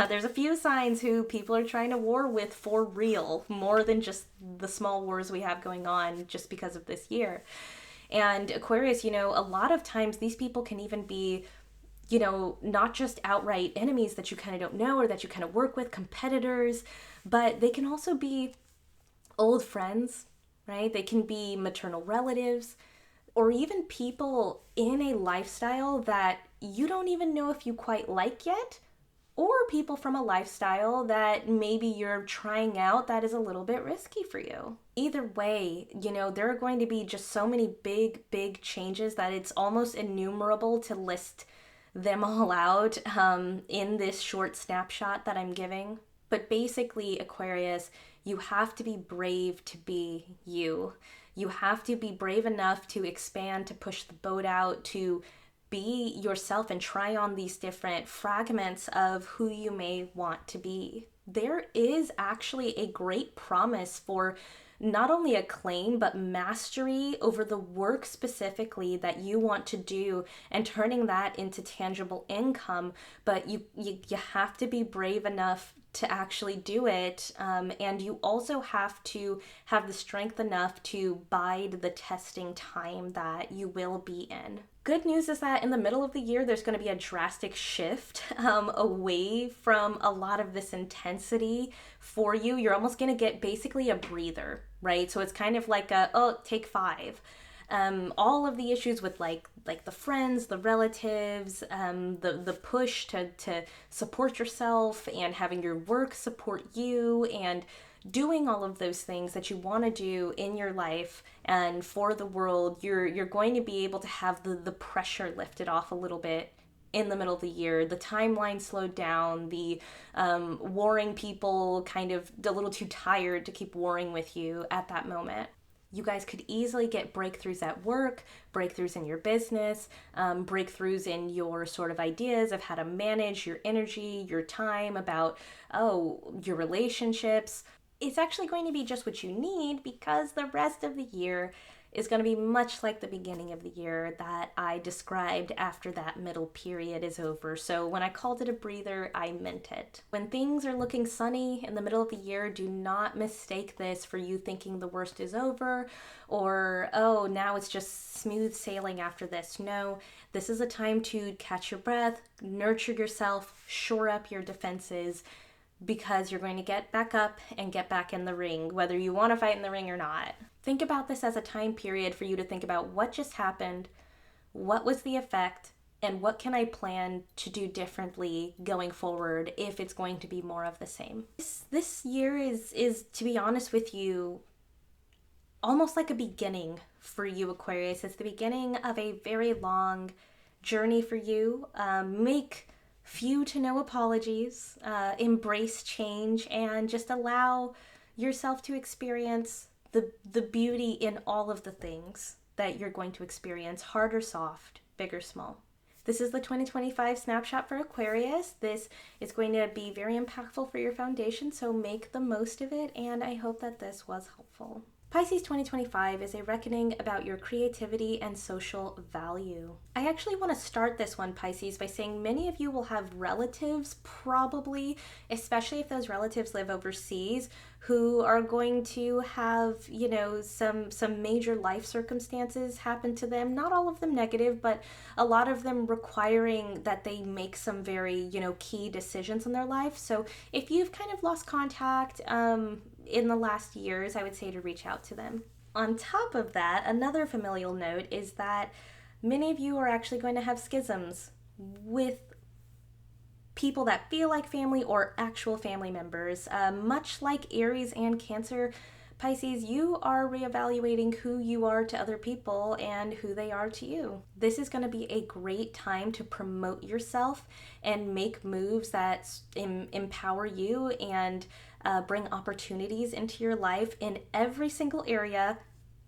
There's a few signs who people are trying to war with for real, more than just the small wars we have going on just because of this year. And Aquarius, a lot of times these people can even be, not just outright enemies that you kind of don't know or that you kind of work with, competitors, but they can also be old friends, right? They can be maternal relatives, or even people in a lifestyle that you don't even know if you quite like yet, or people from a lifestyle that maybe you're trying out that is a little bit risky for you. Either way, there are going to be just so many big changes that it's almost innumerable to list them all out in this short snapshot that I'm giving. But basically, Aquarius, you have to be brave to be you. You have to be brave enough to expand, to push the boat out, to be yourself and try on these different fragments of who you may want to be. There is actually a great promise for not only acclaim, but mastery over the work specifically that you want to do and turning that into tangible income. But you have to be brave enough to actually do it. And you also have to have the strength enough to bide the testing time that you will be in. Good news is that in the middle of the year, there's going to be a drastic shift away from a lot of this intensity for you. You're almost going to get basically a breather, right? So it's kind of like take 5. All of the issues with like the friends, the relatives, the push to support yourself and having your work support you and doing all of those things that you want to do in your life and for the world, you're going to be able to have the pressure lifted off a little bit in the middle of the year. The timeline slowed down, the warring people kind of a little too tired to keep warring with you at that moment. You guys could easily get breakthroughs at work, breakthroughs in your business, breakthroughs in your sort of ideas of how to manage your energy, your time, about, your relationships. it's actually going to be just what you need, because the rest of the year is going to be much like the beginning of the year that I described after that middle period is over. So when I called it a breather, I meant it. When things are looking sunny in the middle of the year, do not mistake this for you thinking the worst is over, or, oh, now it's just smooth sailing after this. No, this is a time to catch your breath, nurture yourself, shore up your defenses, because you're going to get back up and get back in the ring, whether you want to fight in the ring or not. Think about this as a time period for you to think about what just happened, what was the effect, and what can I plan to do differently going forward if it's going to be more of the same. This year is, to be honest with you, almost like a beginning for you, Aquarius. It's the beginning of a very long journey for you. Make few to no apologies, embrace change, and just allow yourself to experience the beauty in all of the things that you're going to experience, hard or soft, big or small. This is the 2025 snapshot for Aquarius. This is going to be very impactful for your foundation, so make the most of it, and I hope that this was helpful. Pisces 2025 is a reckoning about your creativity and social value. I actually want to start this one, Pisces, by saying many of you will have relatives, probably, especially if those relatives live overseas, who are going to have, some major life circumstances happen to them. Not all of them negative, but a lot of them requiring that they make some very, key decisions in their life. So if you've kind of lost contact, in the last years, I would say to reach out to them. On top of that, another familial note is that many of you are actually going to have schisms with people that feel like family or actual family members. Much like Aries and Cancer, Pisces, you are reevaluating who you are to other people and who they are to you. This is going to be a great time to promote yourself and make moves that empower you and bring opportunities into your life in every single area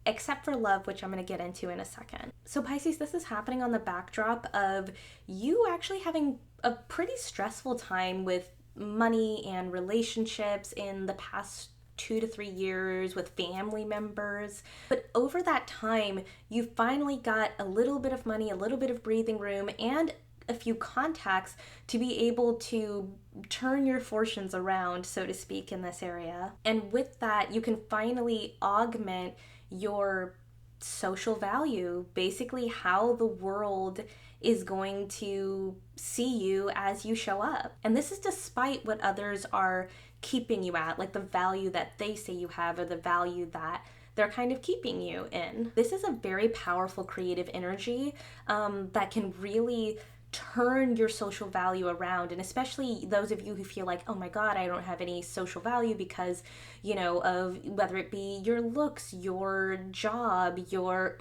except for love, which I'm going to get into in a second. So Pisces, this is happening on the backdrop of you actually having a pretty stressful time with money and relationships in the past 2 to 3 years with family members. But over that time, you finally got a little bit of money, a little bit of breathing room, and a few contacts to be able to turn your fortunes around, so to speak, in this area. And with that, you can finally augment your social value, basically how the world is going to see you as you show up. And this is despite what others are keeping you at, like the value that they say you have or the value that they're kind of keeping you in. This is a very powerful creative energy that can really turn your social value around. And especially those of you who feel like, oh my God, I don't have any social value because, of whether it be your looks, your job, your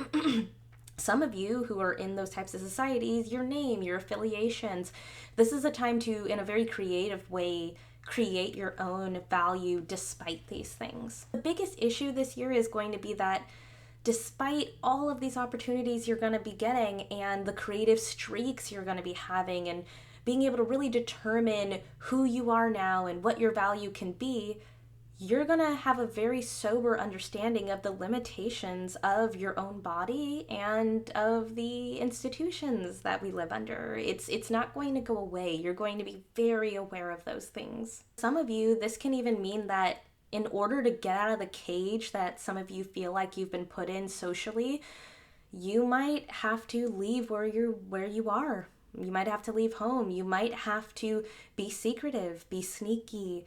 some of you who are in those types of societies, your name, your affiliations. This is a time to, in a very creative way, create your own value despite these things. The biggest issue this year is going to be that despite all of these opportunities you're going to be getting and the creative streaks you're going to be having and being able to really determine who you are now and what your value can be, you're going to have a very sober understanding of the limitations of your own body and of the institutions that we live under. It's not going to go away. You're going to be very aware of those things. Some of you, this can even mean that in order to get out of the cage that some of you feel like you've been put in socially, you might have to leave where you are. You might have to leave home. You might have to be secretive, be sneaky,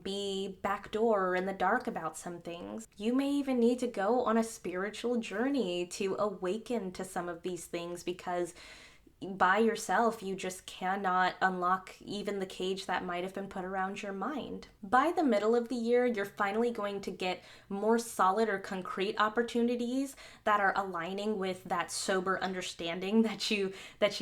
be backdoor in the dark about some things. You may even need to go on a spiritual journey to awaken to some of these things, because by yourself, you just cannot unlock even the cage that might have been put around your mind. By the middle of the year, you're finally going to get more solid or concrete opportunities that are aligning with that sober understanding that you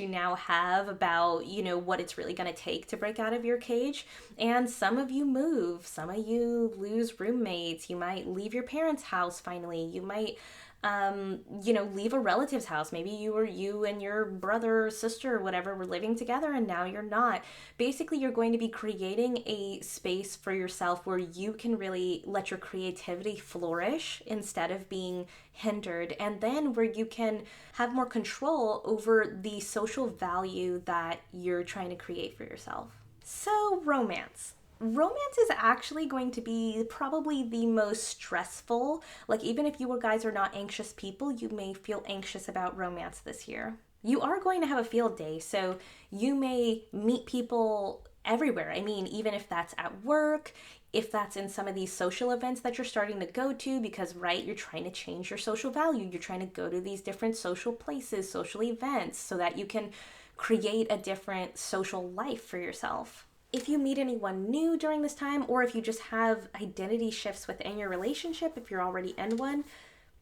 now have about, what it's really going to take to break out of your cage. And some of you move, some of you lose roommates, you might leave your parents' house finally, you might leave a relative's house. Maybe you and your brother or sister or whatever were living together and now you're not. Basically, you're going to be creating a space for yourself where you can really let your creativity flourish instead of being hindered, and then where you can have more control over the social value that you're trying to create for yourself. So, romance is actually going to be probably the most stressful. Like, even if you guys are not anxious people, you may feel anxious about romance this year. You are going to have a field day, so you may meet people everywhere. I mean, even if that's at work, if that's in some of these social events that you're starting to go to, because, right, you're trying to change your social value. You're trying to go to these different social places, social events, so that you can create a different social life for yourself. If you meet anyone new during this time, or if you just have identity shifts within your relationship, if you're already in one,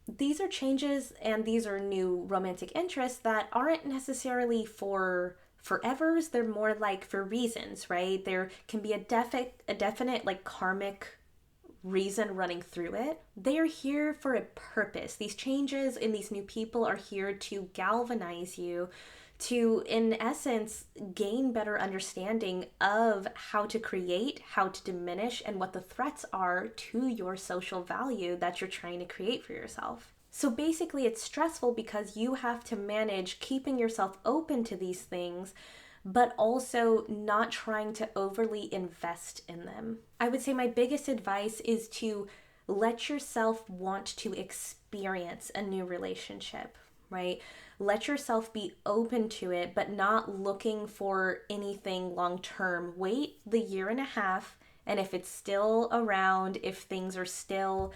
these are changes and these are new romantic interests that aren't necessarily for forevers. They're more like for reasons, right? There can be a definite like karmic reason running through it. They are here for a purpose. These changes and these new people are here to galvanize you, to, in essence, gain better understanding of how to create, how to diminish, and what the threats are to your social value that you're trying to create for yourself. So basically, it's stressful because you have to manage keeping yourself open to these things, but also not trying to overly invest in them. I would say my biggest advice is to let yourself want to experience a new relationship, right? Let yourself be open to it, but not looking for anything long term. Wait the year and a half, and if it's still around, if things are still,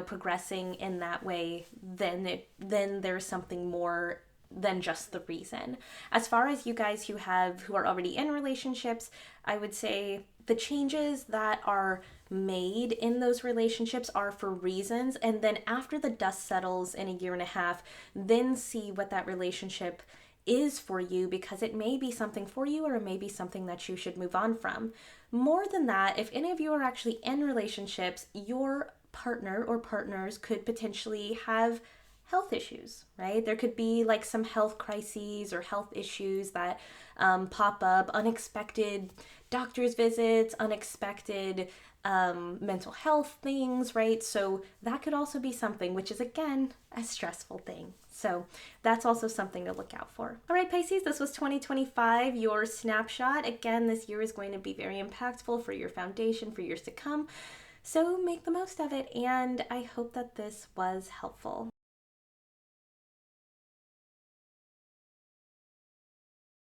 progressing in that way, then there's something more than just the reason. As far as you guys who are already in relationships, I would say the changes that are made in those relationships are for reasons, and then after the dust settles in a year and a half, then see what that relationship is for you, because it may be something for you or it may be something that you should move on from. More than that, if any of you are actually in relationships, your partner or partners could potentially have health issues, right? There could be like some health crises or health issues that pop up, unexpected doctor's visits, unexpected mental health things, right? So that could also be something, which is again a stressful thing. So that's also something to look out for. All right, Pisces, this was 2025, your snapshot. Again, this year is going to be very impactful for your foundation for years to come. So make the most of it, and I hope that this was helpful.